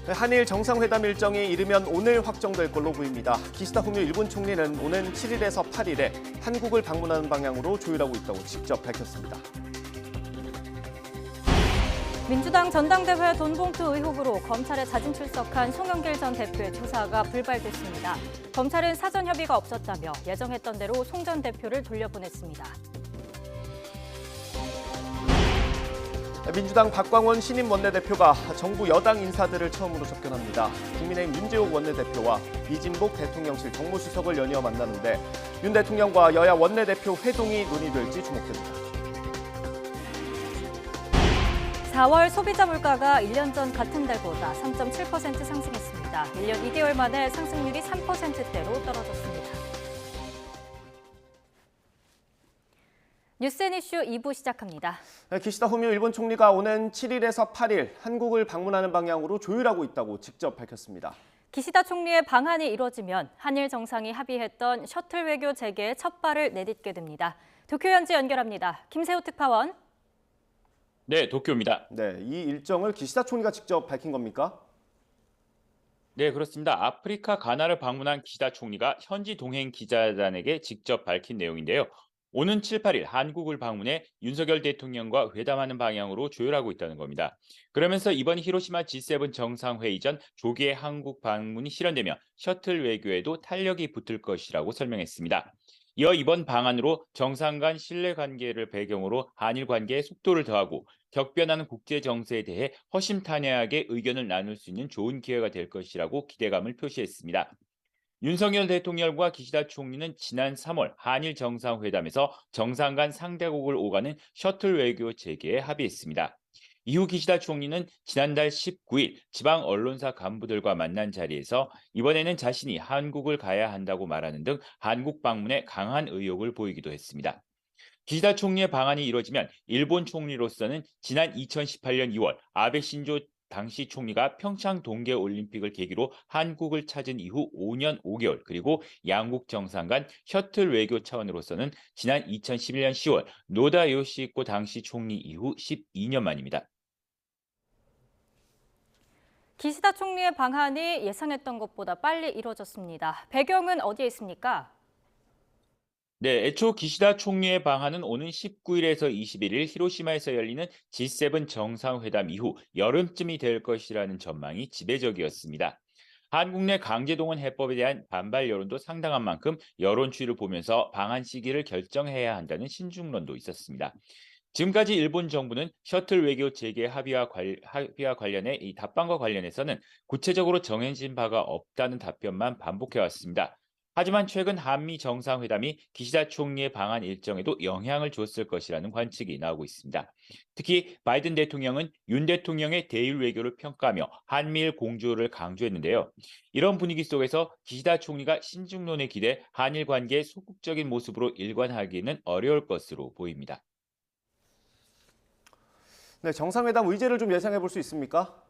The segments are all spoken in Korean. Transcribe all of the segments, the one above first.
한일 정상회담 일정이 이르면 오늘 확정될 걸로 보입니다. 기시다 후미오 일본 총리는 오는 7일에서 8일에 한국을 방문하는 방향으로 조율하고 있다고 직접 밝혔습니다. 민주당 전당대회 돈봉투 의혹으로 검찰에 자진 출석한 송영길 전 대표의 조사가 불발됐습니다. 검찰은 사전 협의가 없었다며 예정했던 대로 송 전 대표를 돌려보냈습니다. 민주당 박광원 신임 원내대표가 정부 여당 인사들을 처음으로 접견합니다. 국민의힘 윤재욱 원내대표와 이진복 대통령실 정무수석을 연이어 만나는데 윤 대통령과 여야 원내대표 회동이 논의될지 주목됩니다. 4월 소비자 물가가 1년 전 같은 달보다 3.7% 상승했습니다. 1년 2개월 만에 상승률이 3%대로 떨어졌습니다. 뉴스앤이슈 2부 시작합니다. 기시다 후미오 일본 총리가 오는 7일에서 8일 한국을 방문하는 방향으로 조율하고 있다고 직접 밝혔습니다. 기시다 총리의 방한이 이뤄지면 한일 정상이 합의했던 셔틀 외교 재개에 첫 발을 내딛게 됩니다. 도쿄 현지 연결합니다. 김세호 특파원. 네, 도쿄입니다. 네, 이 일정을 기시다 총리가 직접 밝힌 겁니까? 네, 그렇습니다. 아프리카 가나를 방문한 기시다 총리가 현지 동행 기자단에게 직접 밝힌 내용인데요. 오는 7, 8일 한국을 방문해 윤석열 대통령과 회담하는 방향으로 조율하고 있다는 겁니다. 그러면서 이번 히로시마 G7 정상회의 전 조기의 한국 방문이 실현되면 셔틀 외교에도 탄력이 붙을 것이라고 설명했습니다. 이어 이번 방안으로 정상 간 신뢰관계를 배경으로 한일 관계에 속도를 더하고 격변하는 국제 정세에 대해 허심탄회하게 의견을 나눌 수 있는 좋은 기회가 될 것이라고 기대감을 표시했습니다. 윤석열 대통령과 기시다 총리는 지난 3월 한일 정상회담에서 정상 간 상대국을 오가는 셔틀 외교 재개에 합의했습니다. 이후 기시다 총리는 지난달 19일 지방 언론사 간부들과 만난 자리에서 이번에는 자신이 한국을 가야 한다고 말하는 등 한국 방문에 강한 의욕을 보이기도 했습니다. 기시다 총리의 방안이 이뤄지면 일본 총리로서는 지난 2018년 2월 아베 신조 당시 총리가 평창 동계올림픽을 계기로 한국을 찾은 이후 5년 5개월 그리고 양국 정상 간 셔틀 외교 차원으로서는 지난 2011년 10월 노다 요시히코 당시 총리 이후 12년 만입니다. 기시다 총리의 방한이 예상했던 것보다 빨리 이뤄졌습니다. 배경은 어디에 있습니까? 네, 애초 기시다 총리의 방한은 오는 19일에서 21일 히로시마에서 열리는 G7 정상회담 이후 여름쯤이 될 것이라는 전망이 지배적이었습니다. 한국 내 강제동원 해법에 대한 반발 여론도 상당한 만큼 여론 추이를 보면서 방한 시기를 결정해야 한다는 신중론도 있었습니다. 지금까지 일본 정부는 셔틀 외교 재개 합의와 관련해 이 답방과 관련해서는 구체적으로 정해진 바가 없다는 답변만 반복해왔습니다. 하지만 최근 한미 정상회담이 기시다 총리의 방한 일정에도 영향을 줬을 것이라는 관측이 나오고 있습니다. 특히 바이든 대통령은 윤 대통령의 대일 외교를 평가하며 한미일 공조를 강조했는데요. 이런 분위기 속에서 기시다 총리가 신중론에 기대 한일 관계의 소극적인 모습으로 일관하기는 어려울 것으로 보입니다. 네, 정상회담 의제를 좀 예상해 볼 수 있습니까?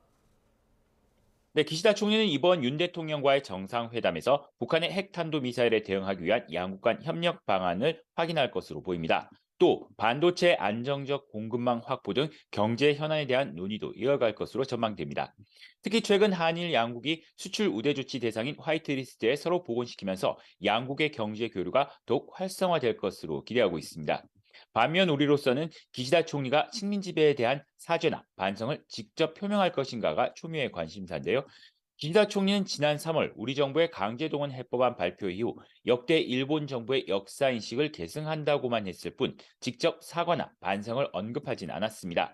네, 기시다 총리는 이번 윤 대통령과의 정상회담에서 북한의 핵탄도미사일에 대응하기 위한 양국 간 협력 방안을 확인할 것으로 보입니다. 또 반도체 안정적 공급망 확보 등 경제 현안에 대한 논의도 이어갈 것으로 전망됩니다. 특히 최근 한일 양국이 수출 우대 조치 대상인 화이트리스트에 서로 복원시키면서 양국의 경제 교류가 더욱 활성화될 것으로 기대하고 있습니다. 반면 우리로서는 기시다 총리가 식민 지배에 대한 사죄나 반성을 직접 표명할 것인가가 초미의 관심사인데요. 기시다 총리는 지난 3월 우리 정부의 강제동원 해법안 발표 이후 역대 일본 정부의 역사인식을 계승한다고만 했을 뿐 직접 사과나 반성을 언급하진 않았습니다.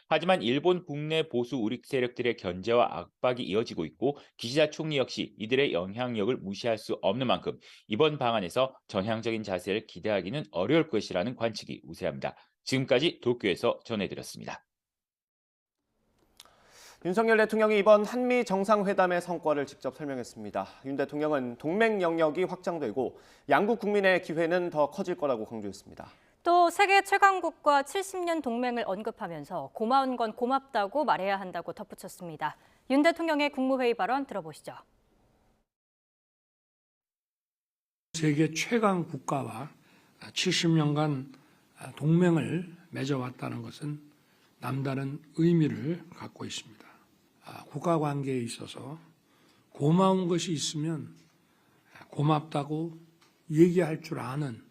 하지만 일본 국내 보수 우익 세력들의 견제와 압박이 이어지고 있고 기시다 총리 역시 이들의 영향력을 무시할 수 없는 만큼 이번 방안에서 전향적인 자세를 기대하기는 어려울 것이라는 관측이 우세합니다. 지금까지 도쿄에서 전해드렸습니다. 윤석열 대통령이 이번 한미 정상회담의 성과를 직접 설명했습니다. 윤 대통령은 동맹 영역이 확장되고 양국 국민의 기회는 더 커질 거라고 강조했습니다. 또 세계 최강국과 70년 동맹을 언급하면서 고마운 건 고맙다고 말해야 한다고 덧붙였습니다. 윤 대통령의 국무회의 발언 들어보시죠. 세계 최강 국가와 70년간 동맹을 맺어왔다는 것은 남다른 의미를 갖고 있습니다. 국가 관계에 있어서 고마운 것이 있으면 고맙다고 얘기할 줄 아는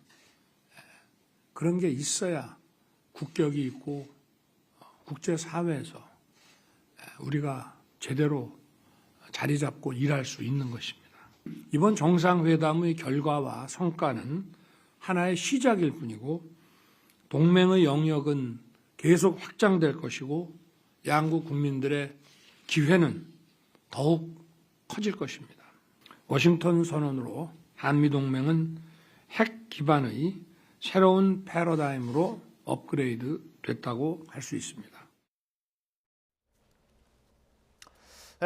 그런 게 있어야 국격이 있고 국제사회에서 우리가 제대로 자리 잡고 일할 수 있는 것입니다. 이번 정상회담의 결과와 성과는 하나의 시작일 뿐이고 동맹의 영역은 계속 확장될 것이고 양국 국민들의 기회는 더욱 커질 것입니다. 워싱턴 선언으로 한미동맹은 핵 기반의 새로운 패러다임으로 업그레이드 됐다고 할 수 있습니다.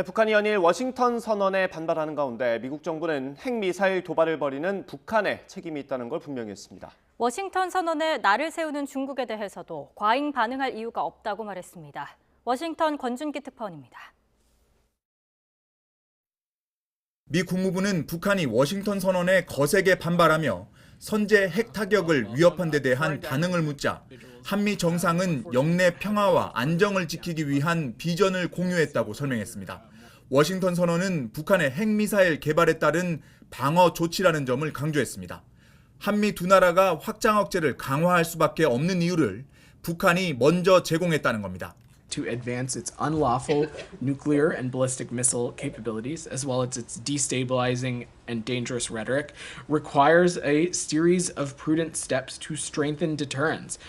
북한이 연일 워싱턴 선언에 반발하는 가운데 미국 정부는 핵미사일 도발을 벌이는 북한에 책임이 있다는 걸 분명히 했습니다. 워싱턴 선언에 날을 세우는 중국에 대해서도 과잉 반응할 이유가 없다고 말했습니다. 워싱턴 권준기 특파원입니다. 미 국무부는 북한이 워싱턴 선언에 거세게 반발하며 선제 핵 타격을 위협한 데 대한 반응을 묻자 한미 정상은 영내 평화와 안정을 지키기 위한 비전을 공유했다고 설명했습니다. 워싱턴 선언은 북한의 핵미사일 개발에 따른 방어 조치라는 점을 강조했습니다. 한미 두 나라가 확장 억제를 강화할 수밖에 없는 이유를 북한이 먼저 제공했다는 겁니다. To advance its unlawful nuclear and ballistic missile capabilities, as well as its destabilizing and dangerous rhetoric, requires a series of prudent steps to strengthen deterrence,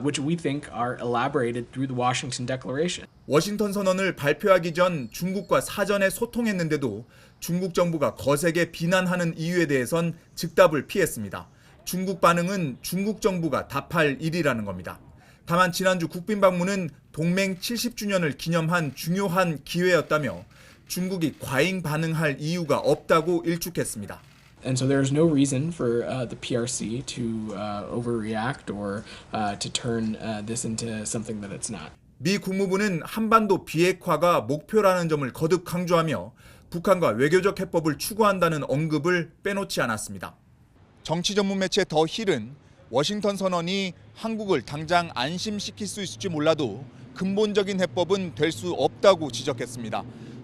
which we think are elaborated through the Washington Declaration. 워싱턴 선언을 발표하기 전 중국과 사전에 소통했는데도 중국 정부가 거세게 비난하는 이유에 대해선 즉답을 피했습니다. 중국 반응은 중국 정부가 답할 일이라는 겁니다. 다만 지난주 국빈 방문은 동맹 70주년을 기념한 중요한 기회였다며 중국이 과잉 반응할 이유가 없다고 일축했습니다. And so there is no reason for the PRC to overreact or to turn this into something that it's not. 미 국무부는 한반도 비핵화가 목표라는 점을 거듭 강조하며 북한과 외교적 해법을 추구한다는 언급을 빼놓지 않았습니다. 정치 전문 매체 더 힐은 워싱턴 선언이 한국을 당장 안심시킬 수 있을지 몰라도 근본적인 해법은 될 수 없다고 지적했습니다.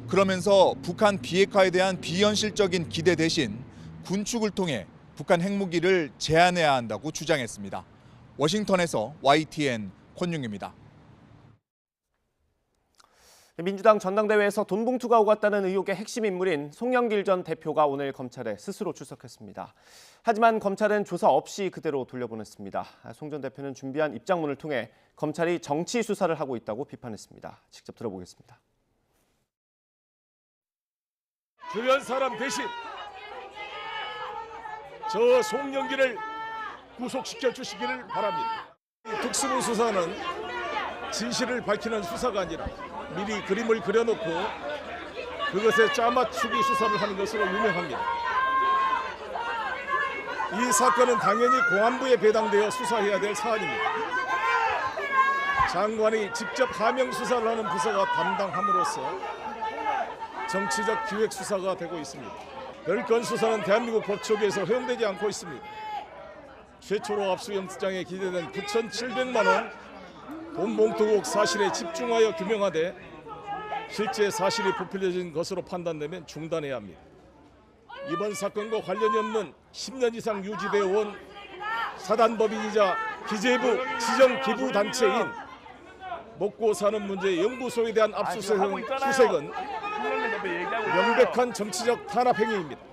그러면서 북한 비핵화에 대한 비현실적인 기대 대신 군축을 통해 북한 핵무기를 제한해야 한다고 주장했습니다. 워싱턴에서 YTN 권윤기입니다. 민주당 전당대회에서 돈 봉투가 오갔다는 의혹의 핵심 인물인 송영길 전 대표가 오늘 검찰에 스스로 출석했습니다. 하지만 검찰은 조사 없이 그대로 돌려보냈습니다. 송 전 대표는 준비한 입장문을 통해 검찰이 정치 수사를 하고 있다고 비판했습니다. 직접 들어보겠습니다. 주변 사람 대신 저 송영길을 구속시켜 주시기를 바랍니다. 특수부 수사는 진실을 밝히는 수사가 아니라 미리 그림을 그려놓고 그것에 짜맞추기 수사를 하는 것으로 유명합니다. 이 사건은 당연히 공안부에 배당되어 수사해야 될 사안입니다. 장관이 직접 하명 수사를 하는 부서가 담당함으로써 정치적 기획 수사가 되고 있습니다. 별건 수사는 대한민국 법조계에서 허용되지 않고 있습니다. 최초로 압수영장에 기재된 9,700만 원 돈 봉투 의혹 사실에 집중하여 규명하되 실제 사실이 부풀려진 것으로 판단되면 중단해야 합니다. 이번 사건과 관련이 없는 10년 이상 유지되어 온 사단법인이자 기재부 지정 기부 단체인 먹고 사는 문제 연구소에 대한 압수수색은 명백한 정치적 탄압 행위입니다.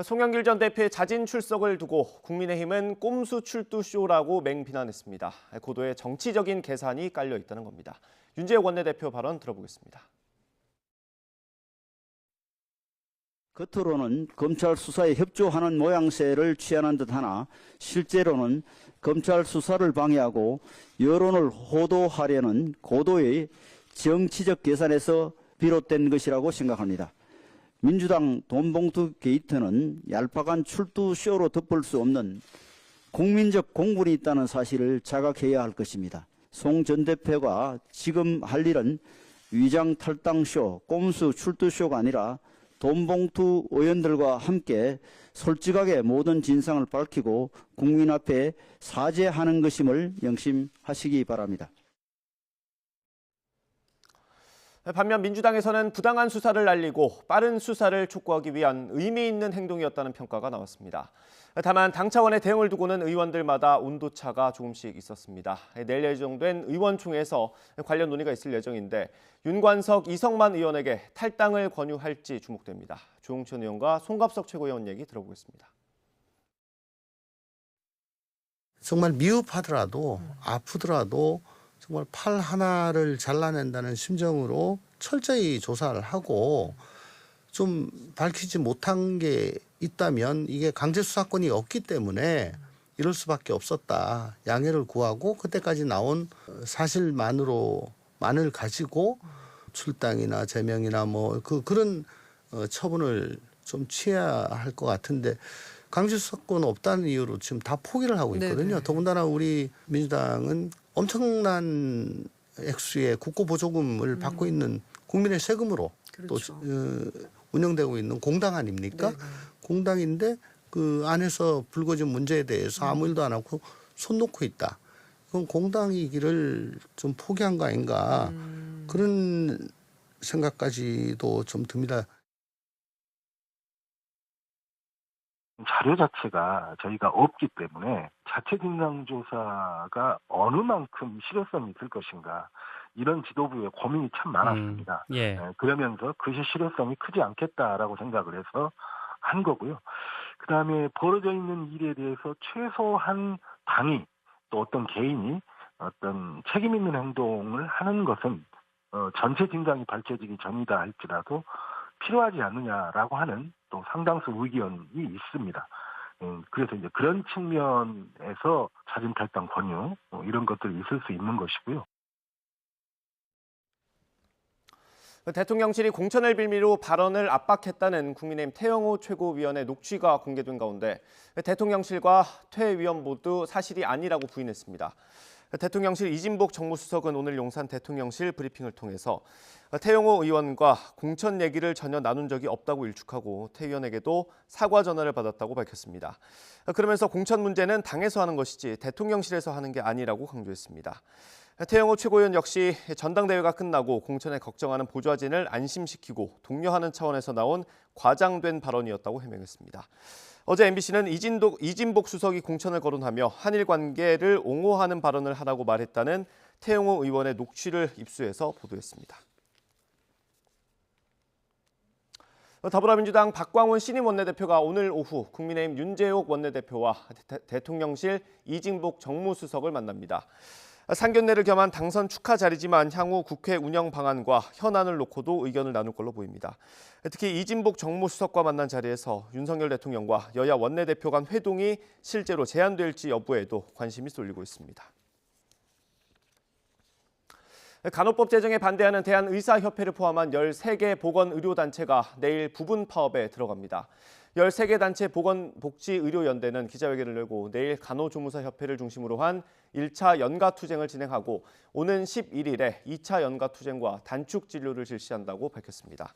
송영길 전 대표의 자진 출석을 두고 국민의힘은 꼼수 출두쇼라고 맹비난했습니다. 고도의 정치적인 계산이 깔려 있다는 겁니다. 윤재욱 원내대표 발언 들어보겠습니다. 겉으로는 검찰 수사에 협조하는 모양새를 취하는 듯하나 실제로는 검찰 수사를 방해하고 여론을 호도하려는 고도의 정치적 계산에서 비롯된 것이라고 생각합니다. 민주당 돈봉투 게이트는 얄팍한 출두쇼로 덮을 수 없는 국민적 공분이 있다는 사실을 자각해야 할 것입니다. 송 전 대표가 지금 할 일은 위장 탈당쇼, 꼼수 출두쇼가 아니라 돈봉투 의원들과 함께 솔직하게 모든 진상을 밝히고 국민 앞에 사죄하는 것임을 명심하시기 바랍니다. 반면 민주당에서는 부당한 수사를 알리고 빠른 수사를 촉구하기 위한 의미 있는 행동이었다는 평가가 나왔습니다. 다만 당 차원의 대응을 두고는 의원들마다 온도차가 조금씩 있었습니다. 내일 예정된 의원총회에서 관련 논의가 있을 예정인데 윤관석, 이성만 의원에게 탈당을 권유할지 주목됩니다. 조홍천 의원과 송갑석 최고위원 얘기 들어보겠습니다. 정말 미흡하더라도 아프더라도 정말 팔 하나를 잘라낸다는 심정으로 철저히 조사를 하고 좀 밝히지 못한 게 있다면 이게 강제 수사권이 없기 때문에 이럴 수밖에 없었다. 양해를 구하고 그때까지 나온 사실만을 가지고 출당이나 제명이나 뭐 그런 처분을 좀 취해야 할 것 같은데 강제 수사권 없다는 이유로 지금 다 포기를 하고 있거든요. 네네. 더군다나 우리 민주당은 엄청난 액수의 국고보조금을 받고 있는 국민의 세금으로 그렇죠. 또 운영되고 있는 공당 아닙니까? 네네. 공당인데 그 안에서 불거진 문제에 대해서 아무 일도 안 하고 손 놓고 있다. 그건 공당이기를 좀 포기한 거 아닌가. 그런 생각까지도 좀 듭니다. 자료 자체가 저희가 없기 때문에 자체 진상조사가 어느 만큼 실효성이 있을 것인가 이런 지도부의 고민이 참 많았습니다. 예. 그러면서 그것이 실효성이 크지 않겠다라고 생각을 해서 한 거고요. 그다음에 벌어져 있는 일에 대해서 최소한 당이 또 어떤 개인이 어떤 책임 있는 행동을 하는 것은 전체 진상이 밝혀지기 전이다 할지라도 필요하지 않느냐라고 하는 또 상당수 의견이 있습니다. 그래서 이제 그런 측면에서 자진 탈당 권유 이런 것들이 있을 수 있는 것이고요. 대통령실이 공천을 빌미로 발언을 압박했다는 국민의힘 태영호 최고위원의 녹취가 공개된 가운데 대통령실과 퇴 위원 모두 사실이 아니라고 부인했습니다. 대통령실 이진복 정무수석은 오늘 용산 대통령실 브리핑을 통해서 태영호 의원과 공천 얘기를 전혀 나눈 적이 없다고 일축하고 태 의원에게도 사과 전화를 받았다고 밝혔습니다. 그러면서 공천 문제는 당에서 하는 것이지 대통령실에서 하는 게 아니라고 강조했습니다. 태영호 최고위원 역시 전당대회가 끝나고 공천에 걱정하는 보좌진을 안심시키고 독려하는 차원에서 나온 과장된 발언이었다고 해명했습니다. 어제 MBC는 이진복 수석이 공천을 거론하며 한일 관계를 옹호하는 발언을 하라고 말했다는 태영호 의원의 녹취를 입수해서 보도했습니다. 더불어민주당 박광훈 신임 원내대표가 오늘 오후 국민의힘 윤재옥 원내대표와 대통령실 이진복 정무수석을 만납니다. 상견례를 겸한 당선 축하 자리지만 향후 국회 운영 방안과 현안을 놓고도 의견을 나눌 걸로 보입니다. 특히 이진복 정무수석과 만난 자리에서 윤석열 대통령과 여야 원내대표 간 회동이 실제로 제안될지 여부에도 관심이 쏠리고 있습니다. 간호법 제정에 반대하는 대한의사협회를 포함한 13개 보건의료단체가 내일 부분 파업에 들어갑니다. 13개 단체 보건복지의료연대는 기자회견을 열고 내일 간호조무사협회를 중심으로 한 1차 연가투쟁을 진행하고 오는 11일에 2차 연가투쟁과 단축진료를 실시한다고 밝혔습니다.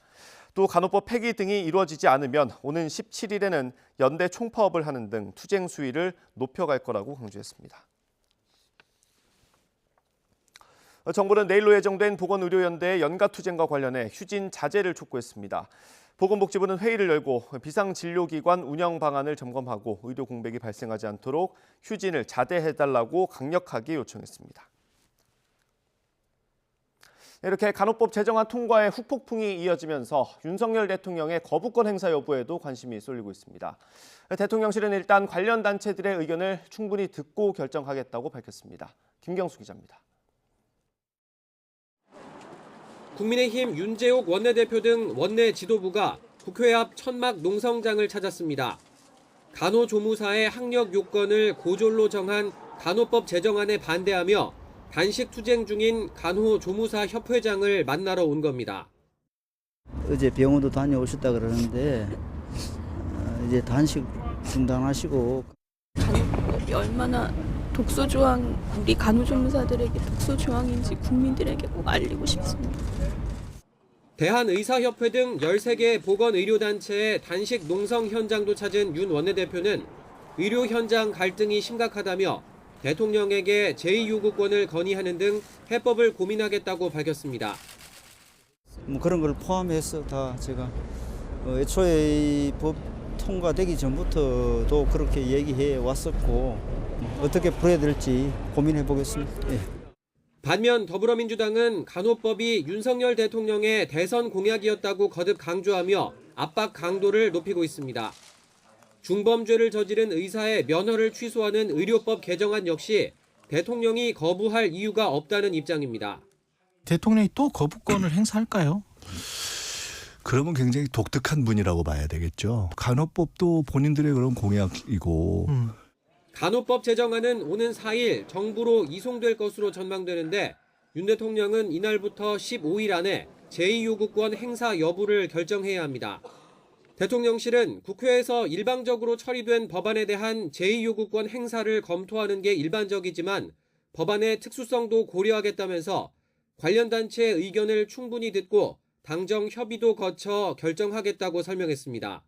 또 간호법 폐기 등이 이루어지지 않으면 오는 17일에는 연대 총파업을 하는 등 투쟁 수위를 높여갈 거라고 강조했습니다. 정부는 내일로 예정된 보건의료연대의 연가투쟁과 관련해 휴진 자제를 촉구했습니다. 보건복지부는 회의를 열고 비상진료기관 운영 방안을 점검하고 의료 공백이 발생하지 않도록 휴진을 자제해달라고 강력하게 요청했습니다. 이렇게 간호법 제정안 통과에 후폭풍이 이어지면서 윤석열 대통령의 거부권 행사 여부에도 관심이 쏠리고 있습니다. 대통령실은 일단 관련 단체들의 의견을 충분히 듣고 결정하겠다고 밝혔습니다. 김경수 기자입니다. 국민의힘 윤재옥 원내대표 등 원내 지도부가 국회 앞 천막 농성장을 찾았습니다. 간호조무사의 학력 요건을 고졸로 정한 간호법 제정안에 반대하며 단식 투쟁 중인 간호조무사 협회장을 만나러 온 겁니다. 어제 병원도 다녀오셨다 그러는데 이제 단식 중단하시고 간호법이 얼마나 독소조항, 우리 간호조무사들에게 독소조항인지 국민들에게 꼭 알리고 싶습니다. 대한의사협회 등 13개 보건의료단체의 단식 농성 현장도 찾은 윤 원내대표는 의료 현장 갈등이 심각하다며 대통령에게 제2요구권을 건의하는 등 해법을 고민하겠다고 밝혔습니다. 뭐 그런 걸 포함해서 다 제가 애초에 이 법 통과되기 전부터도 그렇게 얘기해 왔었고 어떻게 풀어야 될지 고민해 보겠습니다. 예. 반면 더불어민주당은 간호법이 윤석열 대통령의 대선 공약이었다고 거듭 강조하며 압박 강도를 높이고 있습니다. 중범죄를 저지른 의사의 면허를 취소하는 의료법 개정안 역시 대통령이 거부할 이유가 없다는 입장입니다. 대통령이 또 거부권을 행사할까요? 그러면 굉장히 독특한 분이라고 봐야 되겠죠. 간호법도 본인들의 그런 공약이고. 간호법 제정안은 오는 4일 정부로 이송될 것으로 전망되는데 윤 대통령은 이날부터 15일 안에 제2요구권 행사 여부를 결정해야 합니다. 대통령실은 국회에서 일방적으로 처리된 법안에 대한 제2요구권 행사를 검토하는 게 일반적이지만 법안의 특수성도 고려하겠다면서 관련 단체의 의견을 충분히 듣고 당정 협의도 거쳐 결정하겠다고 설명했습니다.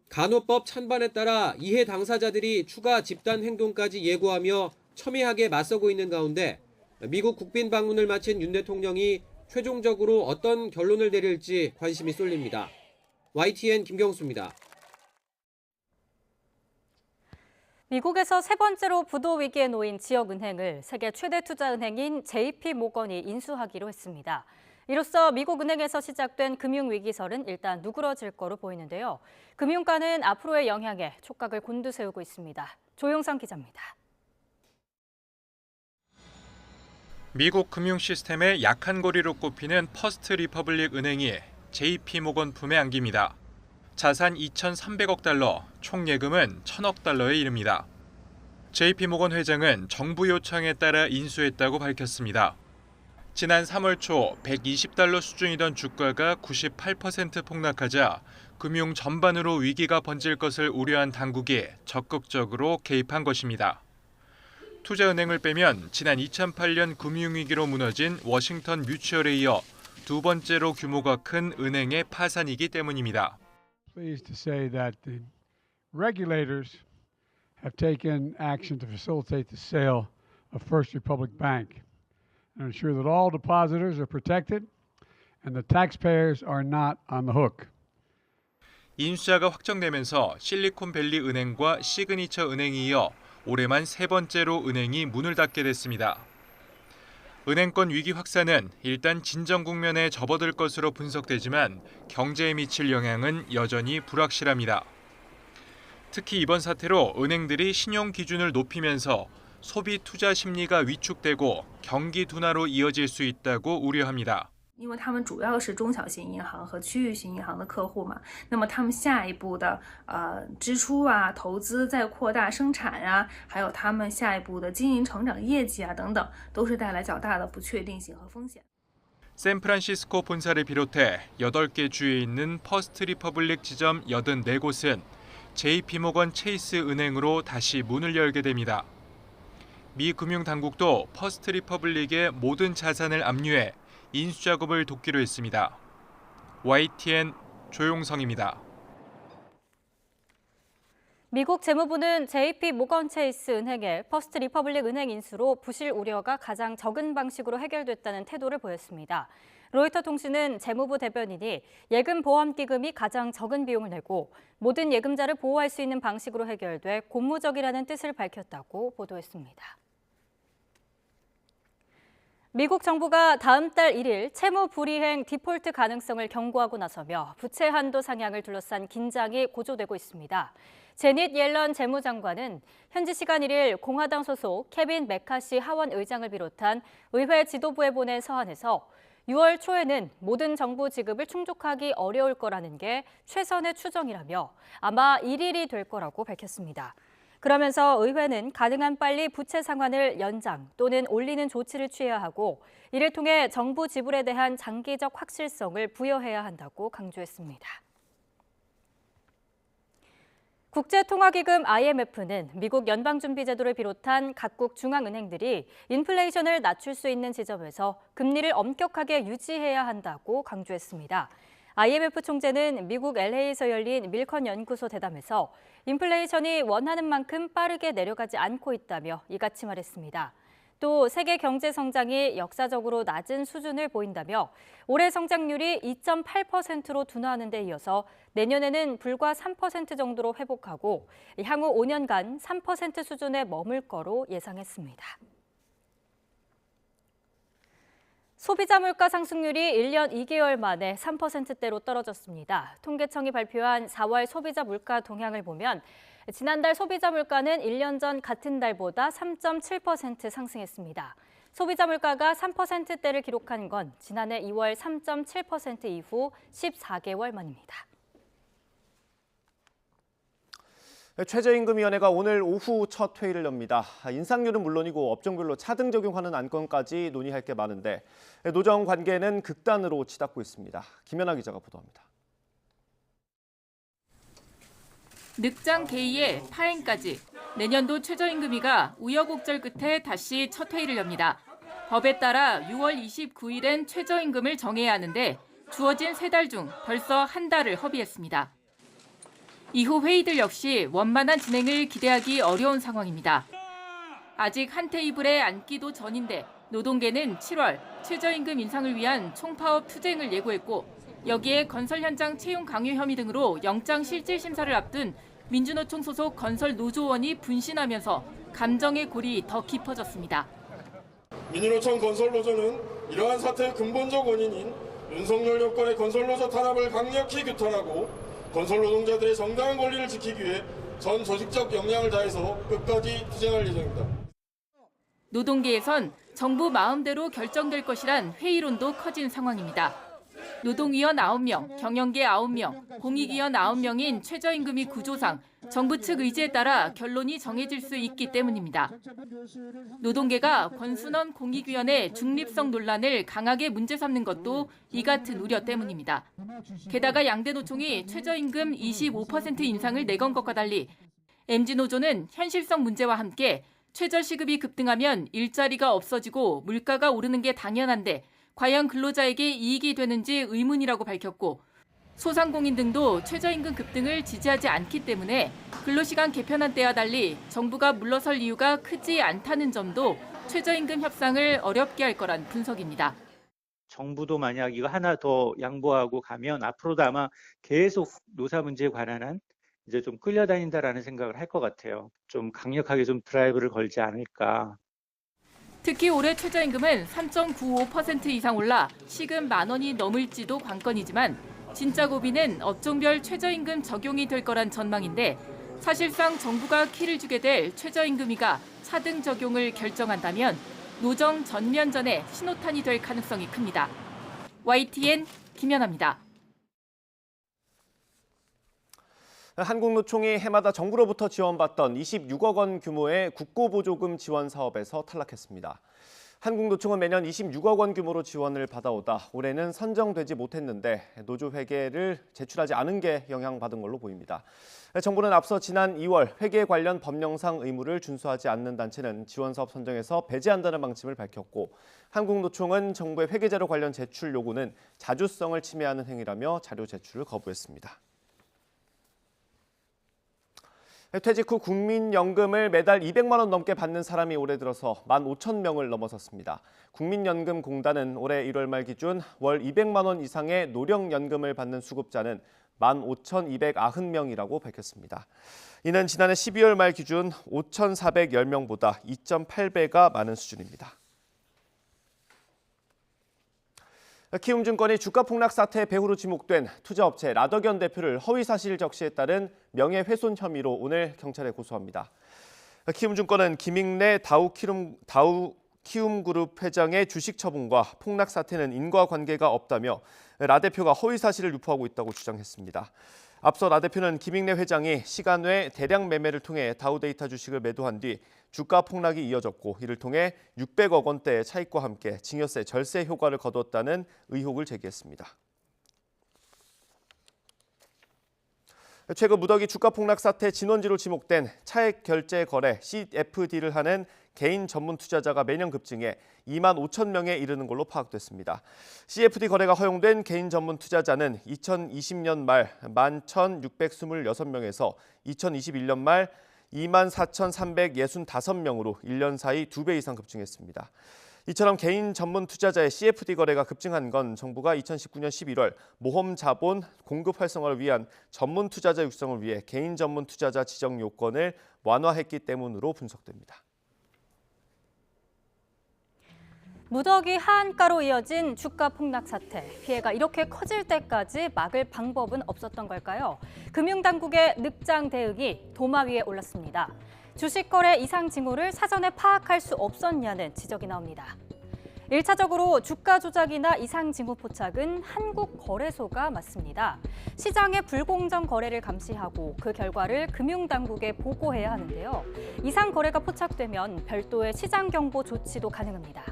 간호법 찬반에 따라 이해 당사자들이 추가 집단 행동까지 예고하며 첨예하게 맞서고 있는 가운데 미국 국빈 방문을 마친 윤 대통령이 최종적으로 어떤 결론을 내릴지 관심이 쏠립니다. YTN 김경수입니다. 미국에서 세 번째로 부도 위기에 놓인 지역은행을 세계 최대 투자은행인 JP모건이 인수하기로 했습니다. 이로써 미국 은행에서 시작된 금융위기설은 일단 누그러질 거로 보이는데요. 금융가는 앞으로의 영향에 촉각을 곤두세우고 있습니다. 조용상 기자입니다. 미국 금융 시스템의 약한 고리로 꼽히는 퍼스트 리퍼블릭 은행이 JP모건 품에 안깁니다. 자산 2,300억 달러, 총 예금은 1,000억 달러에 이릅니다. JP모건 회장은 정부 요청에 따라 인수했다고 밝혔습니다. 지난 3월 초 120달러 수준이던 주가가 98% 폭락하자 금융 전반으로 위기가 번질 것을 우려한 당국이 적극적으로 개입한 것입니다. 투자은행을 빼면 지난 2008년 금융위기로 무너진 워싱턴 뮤추얼에 이어 두 번째로 규모가 큰 은행의 파산이기 때문입니다. Pleased to say that the regulators have taken action to facilitate the sale of First Republic Bank and ensure that all depositors are protected and the taxpayers are not on the hook. 인수자가 확정되면서 실리콘밸리 은행과 시그니처 은행이 이어 올해만 세 번째로 은행이 문을 닫게 됐습니다. 은행권 위기 확산은 일단 진정 국면에 접어들 것으로 분석되지만 경제에 미칠 영향은 여전히 불확실합니다. 특히 이번 사태로 은행들이 신용 기준을 높이면서 소비 투자 심리가 위축되고 경기 둔화로 이어질 수 있다고 우려합니다. 因为他们主要是中小型银行和区域性银行的客户嘛，那么他们下一步的支出啊、投资再扩大生产啊，还有他们下一步的经营成长业绩啊等等，都是带来较大的不确定性和风险。 샌프란시스코 본사를 비롯해 8개 주에 있는 퍼스트 리퍼블릭 지점 84곳은 JP모건 체이스 은행으로 다시 문을 열게 됩니다. 미 금융당국도 퍼스트 리퍼블릭의 모든 자산을 압류해 인수 작업을 돕기로 했습니다. YTN 조용성입니다. 미국 재무부는 JP모건 체이스 은행의 퍼스트 리퍼블릭 은행 인수로 부실 우려가 가장 적은 방식으로 해결됐다는 태도를 보였습니다. 로이터 통신은 재무부 대변인이 예금 보험 기금이 가장 적은 비용을 내고 모든 예금자를 보호할 수 있는 방식으로 해결돼 고무적이라는 뜻을 밝혔다고 보도했습니다. 미국 정부가 다음 달 1일 채무 불이행 디폴트 가능성을 경고하고 나서며 부채 한도 상향을 둘러싼 긴장이 고조되고 있습니다. 제닛 옐런 재무장관은 현지 시간 1일 공화당 소속 케빈 메카시 하원 의장을 비롯한 의회 지도부에 보낸 서한에서 6월 초에는 모든 정부 지급을 충족하기 어려울 거라는 게 최선의 추정이라며 아마 1일이 될 거라고 밝혔습니다. 그러면서 의회는 가능한 빨리 부채 상환을 연장 또는 올리는 조치를 취해야 하고 이를 통해 정부 지불에 대한 장기적 확실성을 부여해야 한다고 강조했습니다. 국제통화기금 IMF는 미국 연방준비제도를 비롯한 각국 중앙은행들이 인플레이션을 낮출 수 있는 지점에서 금리를 엄격하게 유지해야 한다고 강조했습니다. IMF 총재는 미국 LA에서 열린 밀컨 연구소 대담에서 인플레이션이 원하는 만큼 빠르게 내려가지 않고 있다며 이같이 말했습니다. 또 세계 경제 성장이 역사적으로 낮은 수준을 보인다며 올해 성장률이 2.8%로 둔화하는 데 이어서 내년에는 불과 3% 정도로 회복하고 향후 5년간 3% 수준에 머물 거로 예상했습니다. 소비자 물가 상승률이 1년 2개월 만에 3%대로 떨어졌습니다. 통계청이 발표한 4월 소비자 물가 동향을 보면 지난달 소비자 물가는 1년 전 같은 달보다 3.7% 상승했습니다. 소비자 물가가 3%대를 기록한 건 지난해 2월 3.7% 이후 14개월 만입니다. 최저임금위원회가 오늘 오후 첫 회의를 엽니다. 인상률은 물론이고 업종별로 차등 적용하는 안건까지 논의할 게 많은데 노정 관계는 극단으로 치닫고 있습니다. 김연아 기자가 보도합니다. 늑장 개의에 파행까지 내년도 최저임금위가 우여곡절 끝에 다시 첫 회의를 엽니다. 법에 따라 6월 29일엔 최저임금을 정해야 하는데 주어진 3달 중 벌써 한 달을 허비했습니다. 이후 회의들 역시 원만한 진행을 기대하기 어려운 상황입니다. 아직 한 테이블에 앉기도 전인데 노동계는 7월 최저임금 인상을 위한 총파업 투쟁을 예고했고 여기에 건설 현장 채용 강요 혐의 등으로 영장 실질 심사를 앞둔 민주노총 소속 건설 노조원이 분신하면서 감정의 골이 더 깊어졌습니다. 민주노총 건설노조는 이러한 사태의 근본적 원인인 윤석열 여권의 건설노조 탄압을 강력히 규탄하고 건설 노동자들의 정당한 권리를 지키기 위해 전 조직적 역량을 다해서 끝까지 투쟁할 예정입니다. 노동계에선 정부 마음대로 결정될 것이란 회의론도 커진 상황입니다. 노동위원 9명, 경영계 9명, 공익위원 9명인 최저임금위 구조상 정부 측 의지에 따라 결론이 정해질 수 있기 때문입니다. 노동계가 권순원 공익위원의 중립성 논란을 강하게 문제 삼는 것도 이 같은 우려 때문입니다. 게다가 양대 노총이 최저임금 25% 인상을 내건 것과 달리 MG노조는 현실성 문제와 함께 최저시급이 급등하면 일자리가 없어지고 물가가 오르는 게 당연한데 과연 근로자에게 이익이 되는지 의문이라고 밝혔고 소상공인 등도 최저임금 급등을 지지하지 않기 때문에 근로시간 개편안 때와 달리 정부가 물러설 이유가 크지 않다는 점도 최저임금 협상을 어렵게 할 거란 분석입니다. 정부도 만약 이거 하나 더 양보하고 가면 앞으로도 아마 계속 노사 문제에 관한 이제 좀 끌려다닌다라는 생각을 할 것 같아요. 좀 강력하게 좀 드라이브를 걸지 않을까. 특히 올해 최저임금은 3.95% 이상 올라 시급 10,000원이 넘을지도 관건이지만 진짜 고비는 업종별 최저임금 적용이 될 거란 전망인데 사실상 정부가 키를 주게 될 최저임금위가 차등 적용을 결정한다면 노정 전면전에 신호탄이 될 가능성이 큽니다. YTN 김연아입니다. 한국노총이 해마다 정부로부터 지원받던 26억 원 규모의 국고보조금 지원 사업에서 탈락했습니다. 한국노총은 매년 26억 원 규모로 지원을 받아오다 올해는 선정되지 못했는데 노조 회계를 제출하지 않은 게 영향받은 걸로 보입니다. 정부는 앞서 지난 2월 회계 관련 법령상 의무를 준수하지 않는 단체는 지원 사업 선정에서 배제한다는 방침을 밝혔고 한국노총은 정부의 회계자료 관련 제출 요구는 자주성을 침해하는 행위라며 자료 제출을 거부했습니다. 퇴직 후 국민연금을 매달 200만 원 넘게 받는 사람이 올해 들어서 15,000명을 넘어섰습니다. 국민연금공단은 올해 1월 말 기준 월 200만 원 이상의 노령연금을 받는 수급자는 15,290명이라고 밝혔습니다. 이는 지난해 12월 말 기준 5,410명보다 2.8배가 많은 수준입니다. 키움증권이 주가 폭락 사태 배후로 지목된 투자업체 라더견 대표를 허위사실 적시에 따른 명예훼손 혐의로 오늘 경찰에 고소합니다. 키움증권은 김익래 다우키움그룹 회장의 주식 처분과 폭락 사태는 인과관계가 없다며 라 대표가 허위사실을 유포하고 있다고 주장했습니다. 앞서 라 대표는 김익래 회장이 시간 외 대량 매매를 통해 다우데이터 주식을 매도한 뒤 주가 폭락이 이어졌고 이를 통해 600억 원대의 차익과 함께 증여세 절세 효과를 거뒀다는 의혹을 제기했습니다. 최근 무더기 주가 폭락 사태 진원지로 지목된 차액 결제 거래 CFD를 하는 개인 전문 투자자가 매년 급증해 2만 5천 명에 이르는 걸로 파악됐습니다. CFD 거래가 허용된 개인 전문 투자자는 2020년 말 11,626명에서 2021년 말 24,365명으로 1년 사이 2배 이상 급증했습니다. 이처럼 개인 전문 투자자의 CFD 거래가 급증한 건 정부가 2019년 11월 모험 자본 공급 활성화를 위한 전문 투자자 육성을 위해 개인 전문 투자자 지정 요건을 완화했기 때문으로 분석됩니다. 무더기 하한가로 이어진 주가 폭락 사태. 피해가 이렇게 커질 때까지 막을 방법은 없었던 걸까요? 금융당국의 늑장 대응이 도마 위에 올랐습니다. 주식 거래 이상 징후를 사전에 파악할 수 없었냐는 지적이 나옵니다. 1차적으로 주가 조작이나 이상 징후 포착은 한국거래소가 맡습니다. 시장의 불공정 거래를 감시하고 그 결과를 금융당국에 보고해야 하는데요. 이상 거래가 포착되면 별도의 시장 경보 조치도 가능합니다.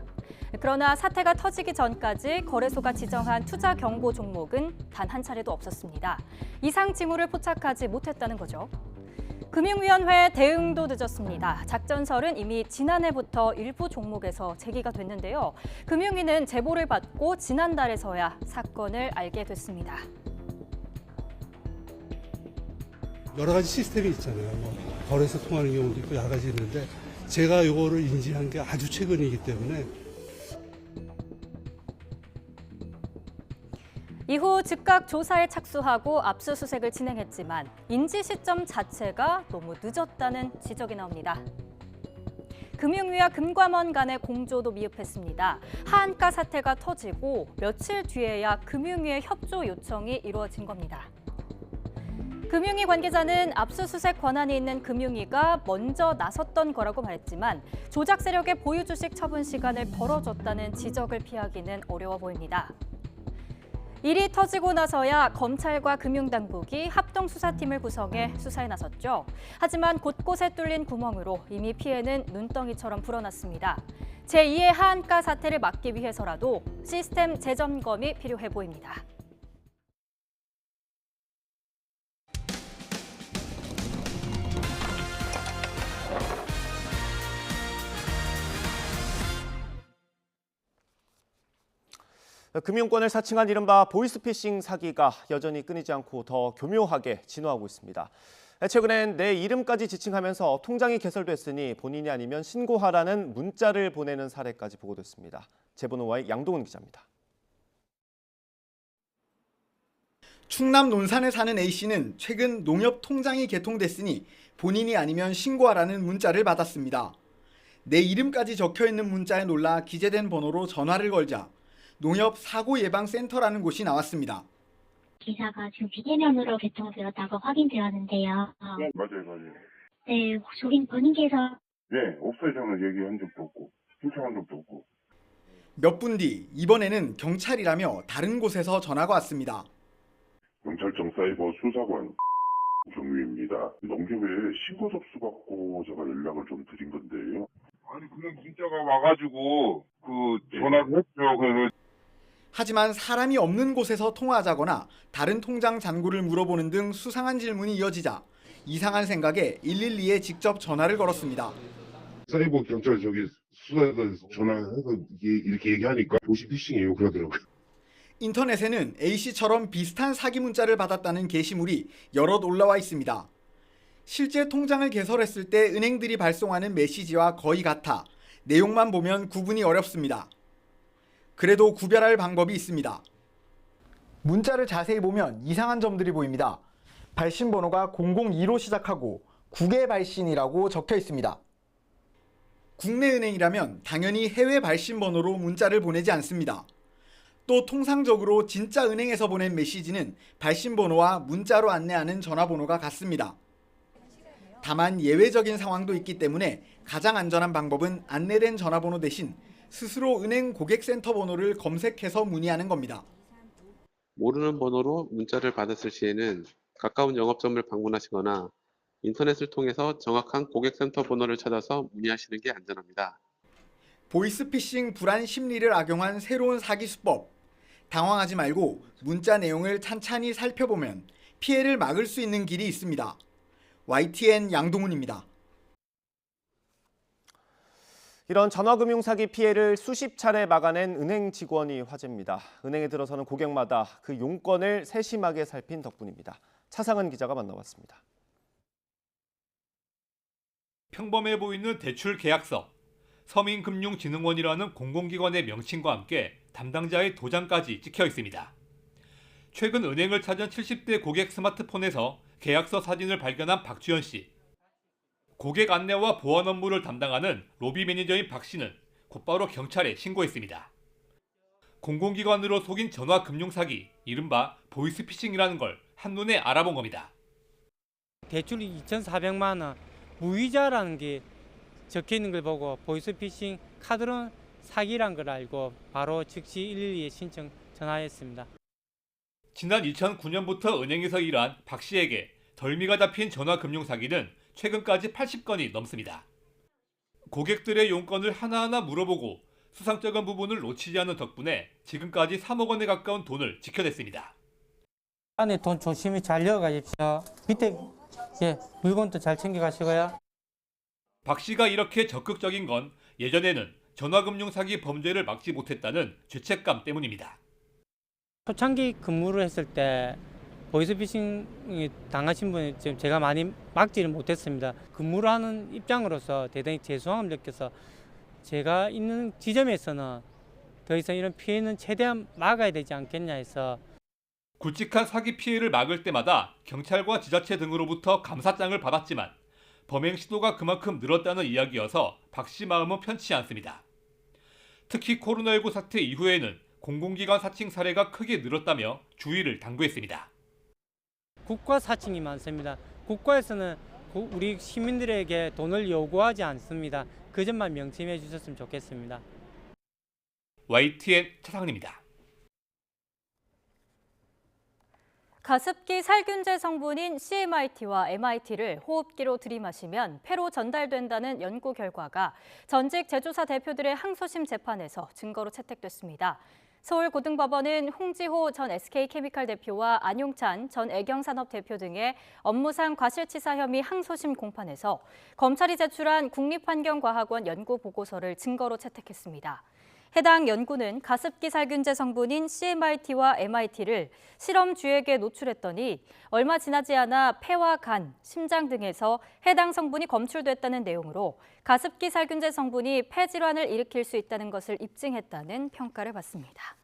그러나 사태가 터지기 전까지 거래소가 지정한 투자 경보 종목은 단 한 차례도 없었습니다. 이상 징후를 포착하지 못했다는 거죠. 금융위원회 대응도 늦었습니다. 작전설은 이미 지난해부터 일부 종목에서 제기가 됐는데요. 금융위는 제보를 받고 지난달에서야 사건을 알게 됐습니다. 여러 가지 시스템이 있잖아요. 거래소 통하는 경우도 있고 여러 가지 있는데 제가 이거를 인지한 게 아주 최근이기 때문에 이후 즉각 조사에 착수하고 압수수색을 진행했지만 인지 시점 자체가 너무 늦었다는 지적이 나옵니다. 금융위와 금감원 간의 공조도 미흡했습니다. 하한가 사태가 터지고 며칠 뒤에야 금융위의 협조 요청이 이루어진 겁니다. 금융위 관계자는 압수수색 권한이 있는 금융위가 먼저 나섰던 거라고 말했지만 조작 세력의 보유 주식 처분 시간을 벌어줬다는 지적을 피하기는 어려워 보입니다. 일이 터지고 나서야 검찰과 금융당국이 합동수사팀을 구성해 수사에 나섰죠. 하지만 곳곳에 뚫린 구멍으로 이미 피해는 눈덩이처럼 불어났습니다. 제2의 하한가 사태를 막기 위해서라도 시스템 재점검이 필요해 보입니다. 금융권을 사칭한 이른바 보이스피싱 사기가 여전히 끊이지 않고 더 교묘하게 진화하고 있습니다. 최근엔 내 이름까지 지칭하면서 통장이 개설됐으니 본인이 아니면 신고하라는 문자를 보내는 사례까지 보고됐습니다. 제보노와의 양동훈 기자입니다. 충남 논산에 사는 A씨는 최근 농협 통장이 개통됐으니 본인이 아니면 신고하라는 문자를 받았습니다. 내 이름까지 적혀있는 문자에 놀라 기재된 번호로 전화를 걸자 농협 사고예방센터라는 곳이 나왔습니다. 기사가 지금 비대면으로 개통되었다고 확인되었는데요. 네, 맞아요. 네, 혹시 본인께서? 네, 없어요. 저는 얘기한 적도 없고 신청한 적도 없고. 몇 분 뒤 이번에는 경찰이라며 다른 곳에서 전화가 왔습니다. 경찰청 사이버 수사관 정유입니다. 농협에 신고 접수 받고 제가 연락을 좀 드린 건데요. 아니 그냥 문자가 와가지고 전화를 했죠. 하지만 사람이 없는 곳에서 통화하자거나 다른 통장 잔고를 물어보는 등 수상한 질문이 이어지자 이상한 생각에 112에 직접 전화를 걸었습니다. 사이버 경찰 수사에서 전화해서 이렇게 얘기하니까 보이스피싱이에요 그러더라고요. 인터넷에는 A씨처럼 비슷한 사기 문자를 받았다는 게시물이 여럿 올라와 있습니다. 실제 통장을 개설했을 때 은행들이 발송하는 메시지와 거의 같아 내용만 보면 구분이 어렵습니다. 그래도 구별할 방법이 있습니다. 문자를 자세히 보면 이상한 점들이 보입니다. 발신 번호가 002로 시작하고 국외 발신이라고 적혀 있습니다. 국내 은행이라면 당연히 해외 발신 번호로 문자를 보내지 않습니다. 또 통상적으로 진짜 은행에서 보낸 메시지는 발신 번호와 문자로 안내하는 전화번호가 같습니다. 다만 예외적인 상황도 있기 때문에 가장 안전한 방법은 안내된 전화번호 대신 스스로 은행 고객센터 번호를 검색해서 문의하는 겁니다. 모르는 번호로 문자를 받았을 시에는 가까운 영업점을 방문하시거나 인터넷을 통해서 정확한 고객센터 번호를 찾아서 문의하시는 게 안전합니다. 보이스피싱 불안 심리를 악용한 새로운 사기 수법. 당황하지 말고 문자 내용을 찬찬히 살펴보면 피해를 막을 수 있는 길이 있습니다. YTN 양동훈입니다. 이런 전화금융 사기 피해를 수십 차례 막아낸 은행 직원이 화제입니다. 은행에 들어서는 고객마다 그 용건을 세심하게 살핀 덕분입니다. 차상은 기자가 만나봤습니다. 평범해 보이는 대출 계약서, 서민금융진흥원이라는 공공기관의 명칭과 함께 담당자의 도장까지 찍혀 있습니다. 최근 은행을 찾은 70대 고객 스마트폰에서 계약서 사진을 발견한 박주연 씨. 고객 안내와 보안 업무를 담당하는 로비 매니저인 박 씨는 곧바로 경찰에 신고했습니다. 공공기관으로 속인 전화 금융사기, 이른바 보이스피싱이라는 걸 한눈에 알아본 겁니다. 대출이 2,400만 원, 무이자라는 게 적혀 있는 걸 보고 보이스피싱 카드론 사기란 걸 알고 바로 즉시 112에 신청 전화했습니다. 지난 2009년부터 은행에서 일한 박 씨에게 덜미가 잡힌 전화 금융 사기는 최근까지 80건이 넘습니다. 고객들의 용건을 하나하나 물어보고 수상쩍은 부분을 놓치지 않은 덕분에 지금까지 3억 원에 가까운 돈을 지켜냈습니다. 안에 돈 조심히 잘 넣어가십시오. 밑에 물건도 잘 챙겨가시고요. 박 씨가 이렇게 적극적인 건 예전에는 전화금융 사기 범죄를 막지 못했다는 죄책감 때문입니다. 초창기 근무를 했을 때 보이스피싱 당하신 분이 지금 제가 많이 막지를 못했습니다. 근무를 하는 입장으로서 대단히 죄송함을 느껴서 제가 있는 지점에서는 더 이상 이런 피해는 최대한 막아야 되지 않겠냐 해서 굵직한 사기 피해를 막을 때마다 경찰과 지자체 등으로부터 감사장을 받았지만 범행 시도가 그만큼 늘었다는 이야기여서 박 씨 마음은 편치 않습니다. 특히 코로나19 사태 이후에는 공공기관 사칭 사례가 크게 늘었다며 주의를 당부했습니다. 국가 사칭이 많습니다. 국가에서는 우리 시민들에게 돈을 요구하지 않습니다. 그 점만 명심해 주셨으면 좋겠습니다. YTN 차상은입니다. 가습기 살균제 성분인 CMIT와 MIT를 호흡기로 들이마시면 폐로 전달된다는 연구 결과가 전직 제조사 대표들의 항소심 재판에서 증거로 채택됐습니다. 서울고등법원은 홍지호 전 SK케미칼 대표와 안용찬 전 애경산업 대표 등의 업무상 과실치사 혐의 항소심 공판에서 검찰이 제출한 국립환경과학원 연구 보고서를 증거로 채택했습니다. 해당 연구는 가습기 살균제 성분인 CMIT와 MIT를 실험쥐에게 노출했더니 얼마 지나지 않아 폐와 간, 심장 등에서 해당 성분이 검출됐다는 내용으로 가습기 살균제 성분이 폐 질환을 일으킬 수 있다는 것을 입증했다는 평가를 받습니다.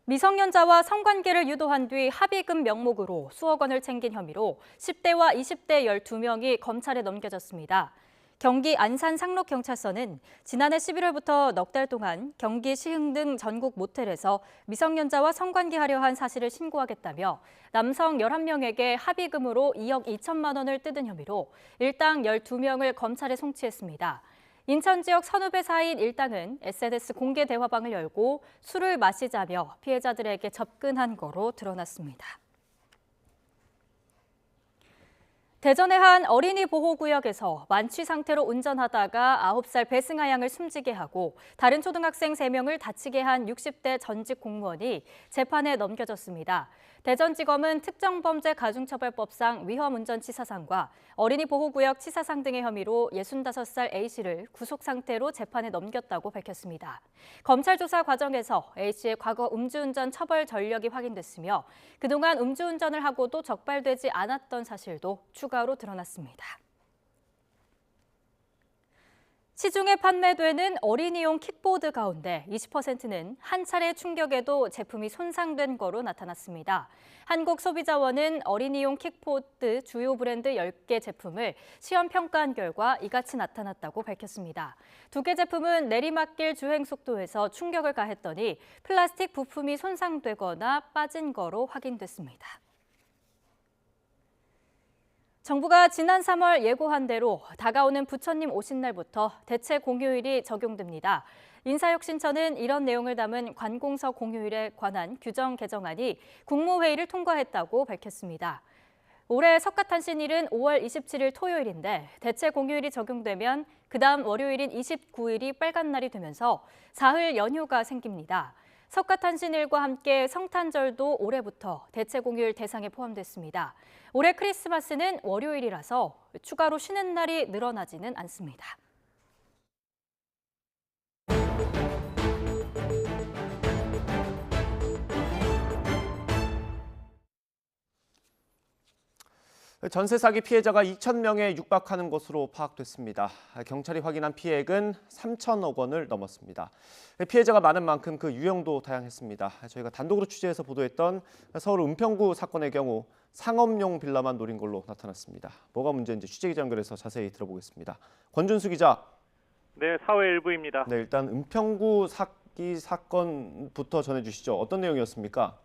미성년자와 성관계를 유도한 뒤 합의금 명목으로 수억 원을 챙긴 혐의로 10대와 20대 12명이 검찰에 넘겨졌습니다. 경기 안산 상록경찰서는 지난해 11월부터 넉 달 동안 경기 시흥 등 전국 모텔에서 미성년자와 성관계하려 한 사실을 신고하겠다며 남성 11명에게 합의금으로 2억 2천만 원을 뜯은 혐의로 일당 12명을 검찰에 송치했습니다. 인천 지역 선후배 사이인 일당은 SNS 공개 대화방을 열고 술을 마시자며 피해자들에게 접근한 거로 드러났습니다. 대전의 한 어린이 보호구역에서 만취 상태로 운전하다가 9살 배승아 양을 숨지게 하고 다른 초등학생 3명을 다치게 한 60대 전직 공무원이 재판에 넘겨졌습니다. 대전지검은 특정범죄가중처벌법상 위험운전치사상과 어린이 보호구역 치사상 등의 혐의로 65살 A씨를 구속 상태로 재판에 넘겼다고 밝혔습니다. 검찰 조사 과정에서 A씨의 과거 음주운전 처벌 전력이 확인됐으며 그동안 음주운전을 하고도 적발되지 않았던 사실도 추가로 드러났습니다. 시중에 판매되는 어린이용 킥보드 가운데 20%는 한 차례 충격에도 제품이 손상된 거로 나타났습니다. 한국소비자원은 어린이용 킥보드 주요 브랜드 10개 제품을 시험 평가한 결과 이같이 나타났다고 밝혔습니다. 2개 제품은 내리막길 주행 속도에서 충격을 가했더니 플라스틱 부품이 손상되거나 빠진 거로 확인됐습니다. 정부가 지난 3월 예고한 대로 다가오는 부처님 오신 날부터 대체 공휴일이 적용됩니다. 인사혁신처는 이런 내용을 담은 관공서 공휴일에 관한 규정 개정안이 국무회의를 통과했다고 밝혔습니다. 올해 석가탄신일은 5월 27일 토요일인데 대체 공휴일이 적용되면 그다음 월요일인 29일이 빨간 날이 되면서 사흘 연휴가 생깁니다. 석가탄신일과 함께 성탄절도 올해부터 대체 공휴일 대상에 포함됐습니다. 올해 크리스마스는 월요일이라서 추가로 쉬는 날이 늘어나지는 않습니다. 전세 사기 피해자가 2,000명에 육박하는 것으로 파악됐습니다. 경찰이 확인한 피해액은 3천억 원을 넘었습니다. 피해자가 많은 만큼 그 유형도 다양했습니다. 저희가 단독으로 취재해서 보도했던 서울 은평구 사건의 경우 상업용 빌라만 노린 걸로 나타났습니다. 뭐가 문제인지 취재기자 연결해서 자세히 들어보겠습니다. 권준수 기자. 네, 사회 일부입니다. 네, 일단 은평구 사기 사건부터 전해주시죠. 어떤 내용이었습니까?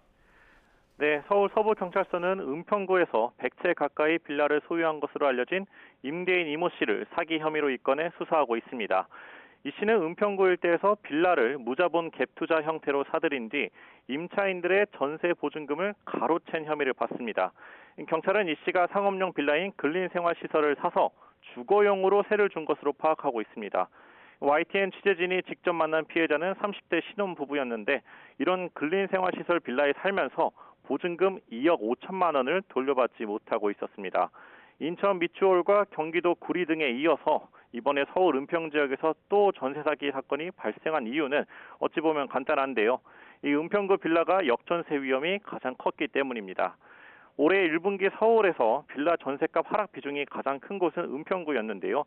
네, 서울 서부경찰서는 은평구에서 100채 가까이 빌라를 소유한 것으로 알려진 임대인 이모 씨를 사기 혐의로 입건해 수사하고 있습니다. 이 씨는 은평구 일대에서 빌라를 무자본 갭투자 형태로 사들인 뒤 임차인들의 전세 보증금을 가로챈 혐의를 받습니다. 경찰은 이 씨가 상업용 빌라인 근린생활시설을 사서 주거용으로 세를 준 것으로 파악하고 있습니다. YTN 취재진이 직접 만난 피해자는 30대 신혼부부였는데 이런 근린생활시설 빌라에 살면서 보증금 2억 5천만 원을 돌려받지 못하고 있었습니다. 인천 미추홀과 경기도 구리 등에 이어서 이번에 서울 은평 지역에서 또 전세 사기 사건이 발생한 이유는 어찌 보면 간단한데요. 이 은평구 빌라가 역전세 위험이 가장 컸기 때문입니다. 올해 1분기 서울에서 빌라 전세값 하락 비중이 가장 큰 곳은 은평구였는데요.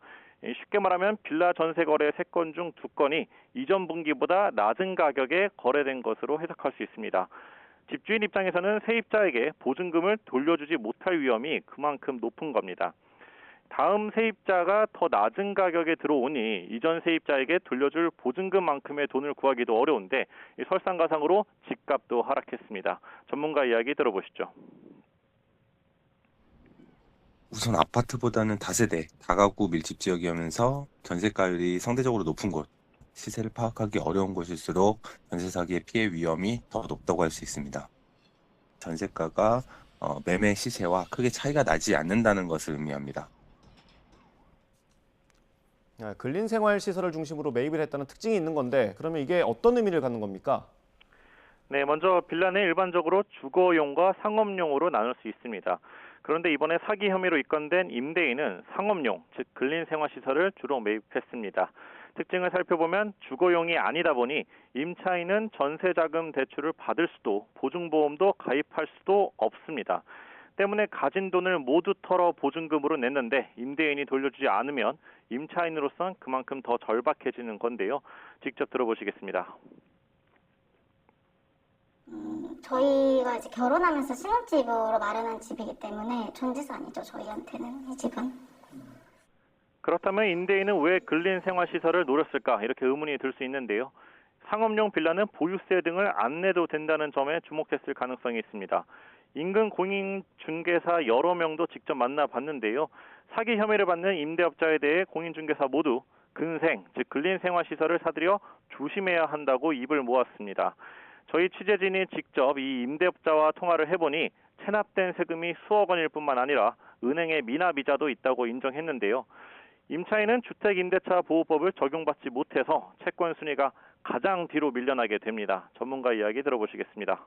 쉽게 말하면 빌라 전세 거래 3건 중 2건이 이전 분기보다 낮은 가격에 거래된 것으로 해석할 수 있습니다. 집주인 입장에서는 세입자에게 보증금을 돌려주지 못할 위험이 그만큼 높은 겁니다. 다음 세입자가 더 낮은 가격에 들어오니 이전 세입자에게 돌려줄 보증금만큼의 돈을 구하기도 어려운데 설상가상으로 집값도 하락했습니다. 전문가 이야기 들어보시죠. 우선 아파트보다는 다세대, 다가구 밀집 지역이면서 전세가율이 상대적으로 높은 곳, 시세를 파악하기 어려운 곳일수록 전세 사기의 피해 위험이 더 높다고 할 수 있습니다. 전세가가 매매 시세와 크게 차이가 나지 않는다는 것을 의미합니다. 근린생활시설을 중심으로 매입을 했다는 특징이 있는 건데 그러면 이게 어떤 의미를 갖는 겁니까? 네, 먼저 빌라는 일반적으로 주거용과 상업용으로 나눌 수 있습니다. 그런데 이번에 사기 혐의로 입건된 임대인은 상업용, 즉 근린생활시설을 주로 매입했습니다. 특징을 살펴보면 주거용이 아니다 보니 임차인은 전세자금 대출을 받을 수도 보증보험도 가입할 수도 없습니다. 때문에 가진 돈을 모두 털어 보증금으로 냈는데 임대인이 돌려주지 않으면 임차인으로선 그만큼 더 절박해지는 건데요. 직접 들어보시겠습니다. 저희가 이제 결혼하면서 신혼집으로 마련한 집이기 때문에 전재산이죠. 저희한테는 이 집은. 그렇다면 임대인은 왜 근린생활시설을 노렸을까 이렇게 의문이 들 수 있는데요. 상업용 빌라는 보유세 등을 안 내도 된다는 점에 주목했을 가능성이 있습니다. 인근 공인중개사 여러 명도 직접 만나봤는데요. 사기 혐의를 받는 임대업자에 대해 공인중개사 모두 근생, 즉 근린생활시설을 사들여 조심해야 한다고 입을 모았습니다. 저희 취재진이 직접 이 임대업자와 통화를 해보니 체납된 세금이 수억 원일 뿐만 아니라 은행의 미납이자도 있다고 인정했는데요. 임차인은 주택임대차보호법을 적용받지 못해서 채권 순위가 가장 뒤로 밀려나게 됩니다. 전문가 이야기 들어보시겠습니다.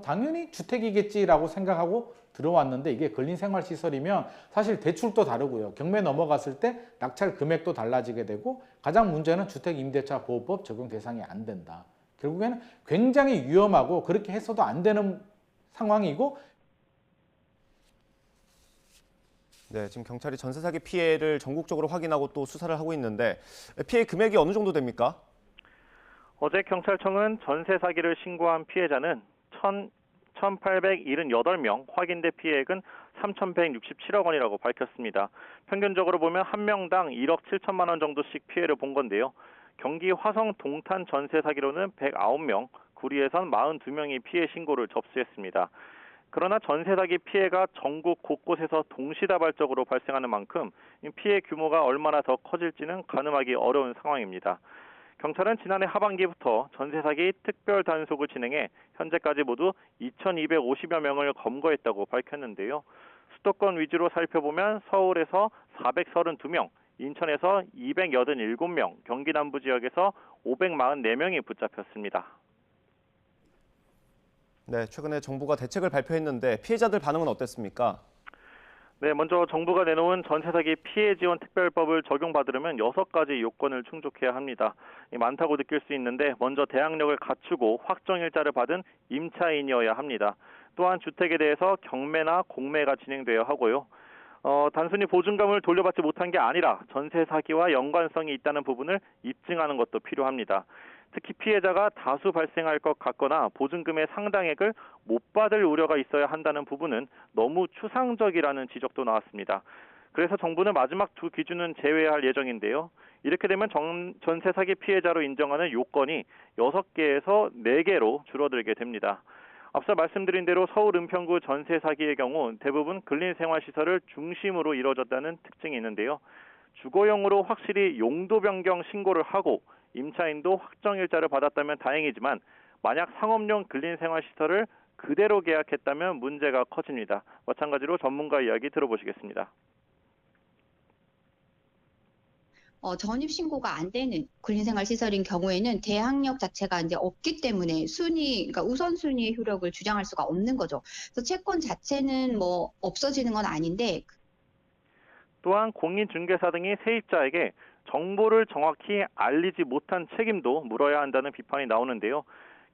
당연히 주택이겠지라고 생각하고 들어왔는데 이게 근린생활시설이면 사실 대출도 다르고요. 경매 넘어갔을 때 낙찰 금액도 달라지게 되고 가장 문제는 주택임대차보호법 적용 대상이 안 된다. 결국에는 굉장히 위험하고 그렇게 해서도 안 되는 상황이고 네, 지금 경찰이 전세 사기 피해를 전국적으로 확인하고 또 수사를 하고 있는데 피해 금액이 어느 정도 됩니까? 어제 경찰청은 전세 사기를 신고한 피해자는 1,878명, 확인된 피해액은 3,167억 원이라고 밝혔습니다. 평균적으로 보면 한 명당 1억 7천만 원 정도씩 피해를 본 건데요. 경기 화성 동탄 전세 사기로는 109명, 구리에선 42명이 피해 신고를 접수했습니다. 그러나 전세 사기 피해가 전국 곳곳에서 동시다발적으로 발생하는 만큼 피해 규모가 얼마나 더 커질지는 가늠하기 어려운 상황입니다. 경찰은 지난해 하반기부터 전세 사기 특별 단속을 진행해 현재까지 모두 2,250여 명을 검거했다고 밝혔는데요. 수도권 위주로 살펴보면 서울에서 432명, 인천에서 287명, 경기 남부 지역에서 544명이 붙잡혔습니다. 네, 최근에 정부가 대책을 발표했는데 피해자들 반응은 어땠습니까? 네, 먼저 정부가 내놓은 전세 사기 피해 지원 특별법을 적용받으려면 6가지 요건을 충족해야 합니다. 많다고 느낄 수 있는데 먼저 대항력을 갖추고 확정 일자를 받은 임차인이어야 합니다. 또한 주택에 대해서 경매나 공매가 진행되어야 하고요. 단순히 보증금을 돌려받지 못한 게 아니라 전세 사기와 연관성이 있다는 부분을 입증하는 것도 필요합니다. 특히 피해자가 다수 발생할 것 같거나 보증금의 상당액을 못 받을 우려가 있어야 한다는 부분은 너무 추상적이라는 지적도 나왔습니다. 그래서 정부는 마지막 두 기준은 제외할 예정인데요. 이렇게 되면 전세 사기 피해자로 인정하는 요건이 6개에서 4개로 줄어들게 됩니다. 앞서 말씀드린 대로 서울 은평구 전세 사기의 경우 대부분 근린생활시설을 중심으로 이루어졌다는 특징이 있는데요. 주거용으로 확실히 용도 변경 신고를 하고 임차인도 확정일자를 받았다면 다행이지만 만약 상업용 근린생활시설을 그대로 계약했다면 문제가 커집니다. 마찬가지로 전문가 이야기 들어보시겠습니다. 전입신고가 안 되는 근린생활시설인 경우에는 대항력 자체가 이제 없기 때문에 그러니까 우선순위의 효력을 주장할 수가 없는 거죠. 그래서 채권 자체는 뭐 없어지는 건 아닌데. 또한 공인중개사 등이 세입자에게 정보를 정확히 알리지 못한 책임도 물어야 한다는 비판이 나오는데요.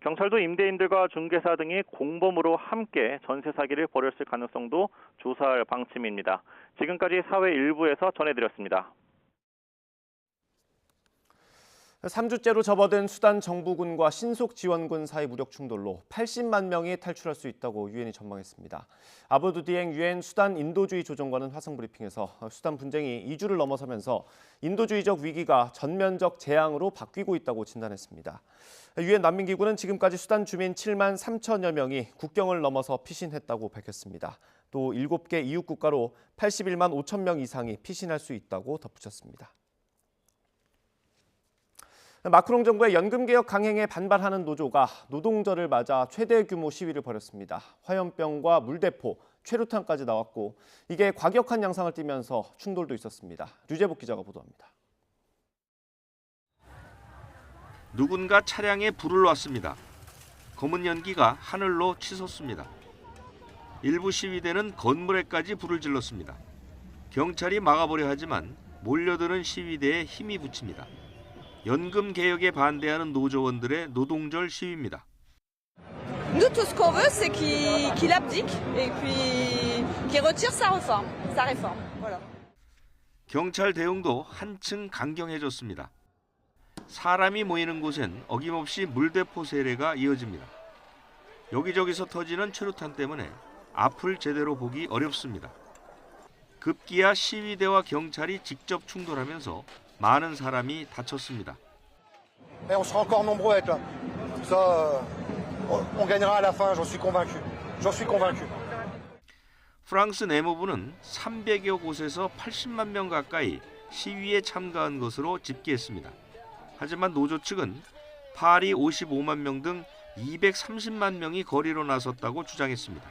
경찰도 임대인들과 중개사 등이 공범으로 함께 전세 사기를 벌였을 가능성도 조사할 방침입니다. 지금까지 사회 일부에서 전해드렸습니다. 3주째로 접어든 수단 정부군과 신속 지원군 사이 무력 충돌로 80만 명이 탈출할 수 있다고 유엔이 전망했습니다. 아부두디엥 유엔 수단 인도주의 조정관은 화상 브리핑에서 수단 분쟁이 2주를 넘어서면서 인도주의적 위기가 전면적 재앙으로 바뀌고 있다고 진단했습니다. 유엔 난민기구는 지금까지 수단 주민 7만 3천여 명이 국경을 넘어서 피신했다고 밝혔습니다. 또 7개 이웃 국가로 81만 5천 명 이상이 피신할 수 있다고 덧붙였습니다. 마크롱 정부의 연금개혁 강행에 반발하는 노조가 노동절을 맞아 최대 규모 시위를 벌였습니다. 화염병과 물대포, 최루탄까지 나왔고 이게 과격한 양상을 띠면서 충돌도 있었습니다. 류재복 기자가 보도합니다. 누군가 차량에 불을 놨습니다. 검은 연기가 하늘로 치솟습니다. 일부 시위대는 건물에까지 불을 질렀습니다. 경찰이 막아보려 하지만 몰려드는 시위대에 힘이 붙입니다. 연금 개혁에 반대하는 노조원들의 노동절 시위입니다. Nous tout ce qu'on veut c'est qu'il abdique et puis qu'il retire sa réforme. Voilà. 경찰 대응도 한층 강경해졌습니다. 사람이 모이는 곳엔 어김없이 물대포 세례가 이어집니다. 여기저기서 터지는 최루탄 때문에 앞을 제대로 보기 어렵습니다. 급기야 시위대와 경찰이 직접 충돌하면서 많은 사람이 다쳤습니다. On sera encore nombreux à être là. Ça, on gagnera à la fin. J'en suis convaincu. J'en suis convaincu. 프랑스 내무부는 300여 곳에서 80만 명 가까이 시위에 참가한 것으로 집계했습니다. 하지만 노조 측은 파리 55만 명 등 230만 명이 거리로 나섰다고 주장했습니다.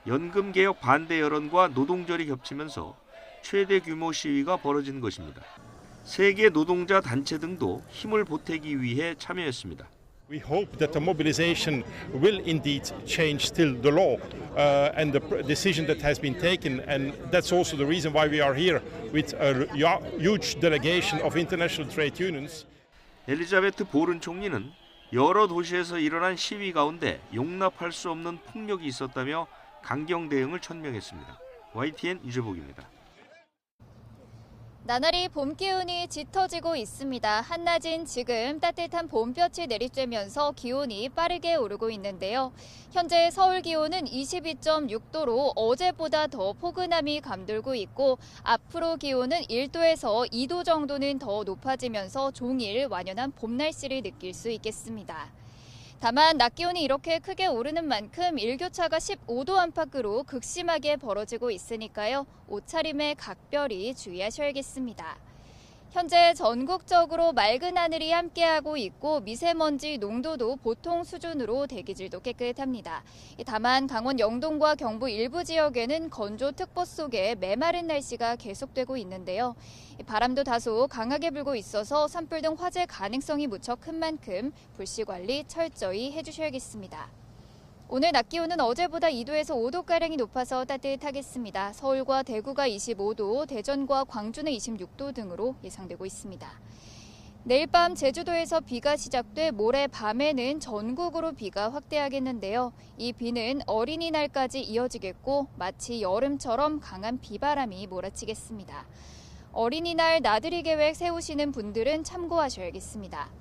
연금 개혁 반대 여론과 노동절이 겹치면서 최대 규모 시위가 벌어진 것입니다. 세계 노동자 단체 등도 힘을 보태기 위해 참여했습니다. We hope that the mobilization will indeed change still the law and the decision that has been taken, and that's also the reason why we are here with a huge delegation of international trade unions. 엘리자베트 보른 총리는 여러 도시에서 일어난 시위 가운데 용납할 수 없는 폭력이 있었다며 강경 대응을 천명했습니다. YTN 유재복입니다. 나날이 봄 기운이 짙어지고 있습니다. 한낮인 지금 따뜻한 봄볕이 내리쬐면서 기온이 빠르게 오르고 있는데요. 현재 서울 기온은 22.6도로 어제보다 더 포근함이 감돌고 있고 앞으로 기온은 1도에서 2도 정도는 더 높아지면서 종일 완연한 봄 날씨를 느낄 수 있겠습니다. 다만 낮 기온이 이렇게 크게 오르는 만큼 일교차가 15도 안팎으로 극심하게 벌어지고 있으니까요. 옷차림에 각별히 주의하셔야겠습니다. 현재 전국적으로 맑은 하늘이 함께하고 있고 미세먼지 농도도 보통 수준으로 대기질도 깨끗합니다. 다만 강원 영동과 경부 일부 지역에는 건조특보 속에 메마른 날씨가 계속되고 있는데요. 바람도 다소 강하게 불고 있어서 산불 등 화재 가능성이 무척 큰 만큼 불씨 관리 철저히 해주셔야겠습니다. 오늘 낮 기온은 어제보다 2도에서 5도가량이 높아서 따뜻하겠습니다. 서울과 대구가 25도, 대전과 광주는 26도 등으로 예상되고 있습니다. 내일 밤 제주도에서 비가 시작돼 모레 밤에는 전국으로 비가 확대하겠는데요. 이 비는 어린이날까지 이어지겠고 마치 여름처럼 강한 비바람이 몰아치겠습니다. 어린이날 나들이 계획 세우시는 분들은 참고하셔야겠습니다.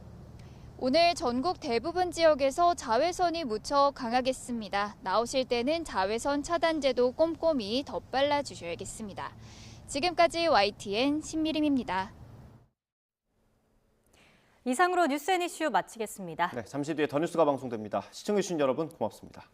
오늘 전국 대부분 지역에서 자외선이 무척 강하겠습니다. 나오실 때는 자외선 차단제도 꼼꼼히 덧발라 주셔야겠습니다. 지금까지 YTN 신미림입니다. 이상으로 뉴스 앤 이슈 마치겠습니다. 네, 잠시 뒤에 더 뉴스가 방송됩니다. 시청해주신 여러분 고맙습니다.